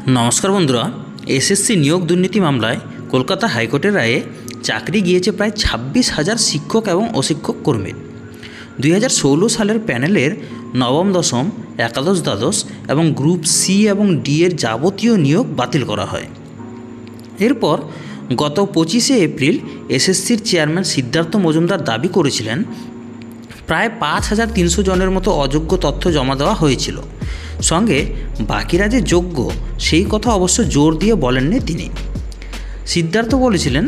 নমস্কার বন্ধুরা, এসএসসি নিয়োগ দুর্নীতি মামলায় কলকাতা হাইকোর্টের রায়ে চাকরি গিয়েছে প্রায় 26,000 শিক্ষক এবং অশিক্ষক কর্মীর। 2016 সালের প্যানেলের নবম দশম একাদশ দ্বাদশ এবং গ্রুপ সি এবং ডি এর যাবতীয় নিয়োগ বাতিল করা হয়। এরপর গত 25শে এপ্রিল এসএসসির চেয়ারম্যান সিদ্ধার্থ মজুমদার দাবি করেছিলেন প্রায় 5,300 জনের মতো অযোগ্য তথ্য জমা দেওয়া হয়েছিল, সঙ্গে বাকিরা যে যোগ্য সেই কথা অবশ্য জোর দিয়ে বলেননি তিনি। সিদ্ধার্থ বলেছিলেন,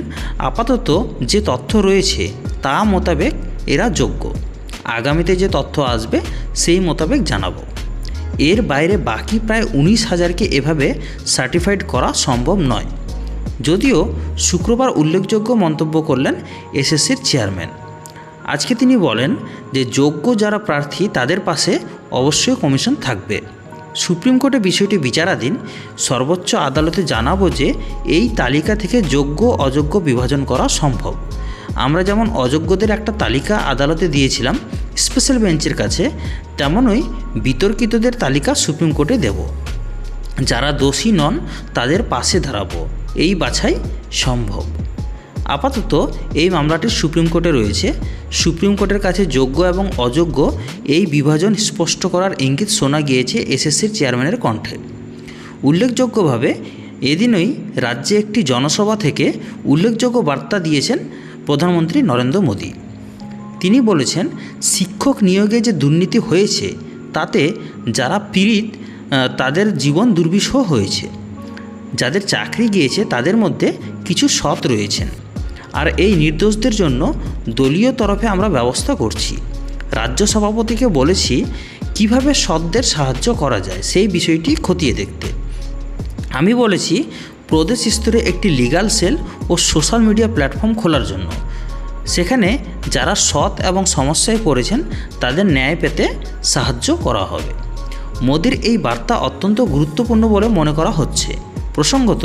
আপাতত যে তথ্য রয়েছে তা মোতাবেক এরা যোগ্য, আগামীতে যে তথ্য আসবে সেই মোতাবেক জানাবো। এর বাইরে বাকি প্রায় 19,000কে এভাবে সার্টিফাইড করা সম্ভব নয়। যদিও শুক্রবার উল্লেখযোগ্য মন্তব্য করলেন এসএসসির চেয়ারম্যান। আজকে তিনি বলেন যে যোগ্য যারা প্রার্থী তাদের পাশে অবশ্যই কমিশন থাকবে। সুপ্রিম কোর্টে বিষয়টি বিচারাধীন। সর্বোচ্চ আদালতে জানাবো যে এই তালিকা থেকে যোগ্য অযোগ্য বিভাজন করা সম্ভব। আমরা যেমন অযোগ্যদের একটা তালিকা আদালতে দিয়েছিলাম স্পেশাল বেঞ্চের কাছে, তেমনই বিতর্কিতদের তালিকা সুপ্রিম কোর্টে দেব। যারা দোষী নন তাদের পাশে দাঁড়াবো, এই বাছাই সম্ভব। আপাতত এই মামলাটি সুপ্রিম কোর্টে রয়েছে। সুপ্রিম কোর্টের কাছে যোগ্য এবং অযোগ্য এই বিভাজন স্পষ্ট করার ইঙ্গিত শোনা গিয়েছে এসএসসির চেয়ারম্যানের কণ্ঠে। উল্লেখযোগ্যভাবে এদিনই রাজ্যে একটি জনসভা থেকে উল্লেখযোগ্য বার্তা দিয়েছেন প্রধানমন্ত্রী নরেন্দ্র মোদী। তিনি বলেছেন, শিক্ষক নিয়োগে যে দুর্নীতি হয়েছে তাতে যারা পীড়িত তাদের জীবন দুর্বিষহ হয়েছে। যাদের চাকরি গিয়েছে তাদের মধ্যে কিছু সৎ রয়েছেন, আর এই নির্দোষদের জন্য দলীয় তরফে আমরা ব্যবস্থা করছি। রাজ্য সভাপতিকে বলেছি কিভাবে সৎদের সাহায্য করা যায় সেই বিষয়টি খতিয়ে দেখতে। আমি বলেছি প্রদেশ স্তরে একটি লিগ্যাল সেল ও সোশ্যাল মিডিয়া প্ল্যাটফর্ম খোলার জন্য। সেখানে যারা সৎ এবং সমস্যায় পড়েছেন তাদের ন্যায় পেতে সাহায্য করা হবে। মোদির এই বার্তা অত্যন্ত গুরুত্বপূর্ণ বলে মনে করা হচ্ছে। প্রসঙ্গত,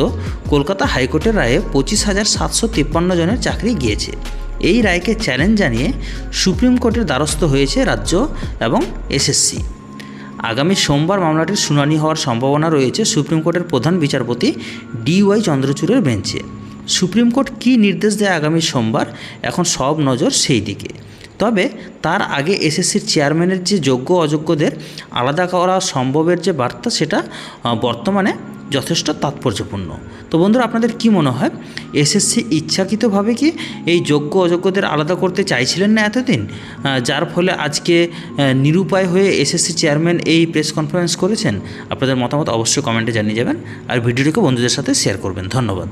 কলকাতা হাইকোর্টের রায়ে 25,753 জনের চাকরি গিয়েছে। এই রায়কে চ্যালেঞ্জ জানিয়ে সুপ্রিম কোর্টের দ্বারস্থ হয়েছে রাজ্য এবং এসএসসি। আগামী সোমবার মামলাটির শুনানি হওয়ার সম্ভাবনা রয়েছে সুপ্রিম কোর্টের প্রধান বিচারপতি DY চন্দ্রচূড়ের বেঞ্চে। সুপ্রিম কোর্ট কী নির্দেশ দেয় আগামী সোমবার, এখন সব নজর সেই দিকে। তবে তার আগে এসএসসির চেয়ারম্যানের যে যোগ্য অযোগ্যদের আলাদা করা সম্ভবের যে বার্তা, সেটা বর্তমানে যথেষ্ট তাৎপর্যপূর্ণ। তো বন্ধুরা, আপনাদের কি মনে হয়, এসএসসি ইচ্ছাকৃতভাবে কি এই যোগ্য অযোগ্যদের আলাদা করতে চাইছিলেন না এতদিন, যার ফলে আজকে নিরুপায় হয়ে এসএসসি চেয়ারম্যান এই প্রেস কনফারেন্স করেছেন? আপনাদের মতামত অবশ্যই কমেন্টে জানিয়ে যাবেন, আর ভিডিওটিকে বন্ধুদের সাথে শেয়ার করবেন। ধন্যবাদ।